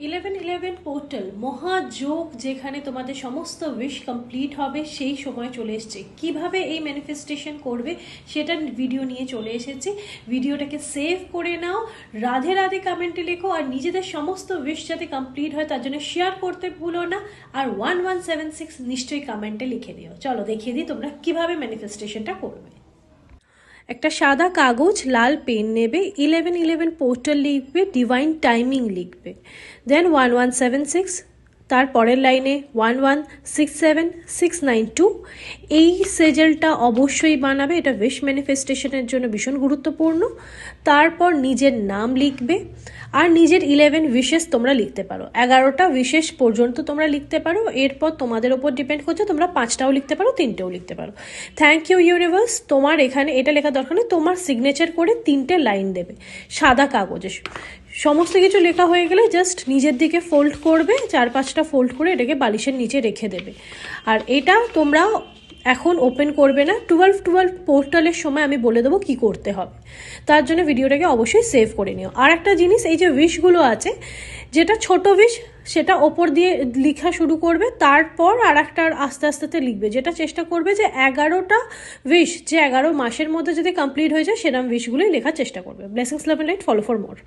1111 portal মহাযোগ, যেখানে তোমাদের সমস্ত উইশ কমপ্লিট হবে সেই সময় চলে এসেছে। কিভাবে এই ম্যানিফেস্টেশন করবে সেটার ভিডিও নিয়ে চলে এসেছি। ভিডিওটাকে সেভ করে নাও, রাধে রাধে কমেন্টে লেখো, আর নিজেদের সমস্ত উইশ যাতে কমপ্লিট হয় তার জন্য শেয়ার করতে ভুলো না, আর 1176 নিশ্চয়ই কমেন্টে লিখে দিও। চলো দেখিয়ে দিই তোমরা কিভাবে ম্যানিফেস্টেশনটা করবে। একটা সাদা কাগজ, লাল পেন নেবে, 1111 পোর্টাল লিখবে, ডিভাইন টাইমিং লিখবে, দেন 1176, তার পরের লাইনে 1167692। এই সেজেলটা অবশ্যই বানাবে, এটা উইশ ম্যানিফেস্টেশনের জন্য ভীষণ গুরুত্বপূর্ণ। তারপর নিজের নাম লিখবে, আর নিজের 11 উইশেস তোমরা লিখতে পারো, 11টা উইশেস পর্যন্ত তোমরা লিখতে পারো। এরপর তোমাদের ওপর ডিপেন্ড করছে, তোমরা 5টাও লিখতে পারো, 3টেও লিখতে পারো। Thank you universe. তোমার এখানে এটা লেখা দরকার নেই, তোমার সিগনেচার করে 3টে লাইন দেবে সাদা কাগজে। সমস্ত কিছু লেখা হয়ে গেলে জাস্ট নিজের দিকে ফোল্ড করবে, 4-5টা ফোল্ড করে এটাকে বালিশের নিচে রেখে দেবে। আর এটা তোমরা এখন ওপেন করবে না, 12 পোর্টালের সময় আমি বলে দেবো কি করতে হবে। তার জন্য ভিডিওটাকে অবশ্যই সেভ করে নিও। আর একটা জিনিস, এই যে উইশগুলো আছে, যেটা ছোট উইশ সেটা ওপর দিয়ে লেখা শুরু করবে, তারপর আর একটা আস্তে আস্তে লিখবে, যেটা চেষ্টা করবে যে 11টা উইশ যে 11 মাসের মধ্যে যদি কমপ্লিট হয়ে যায় সেরকম উইশগুলোই লেখার চেষ্টা করবে। Blessings, love and light, follow for more.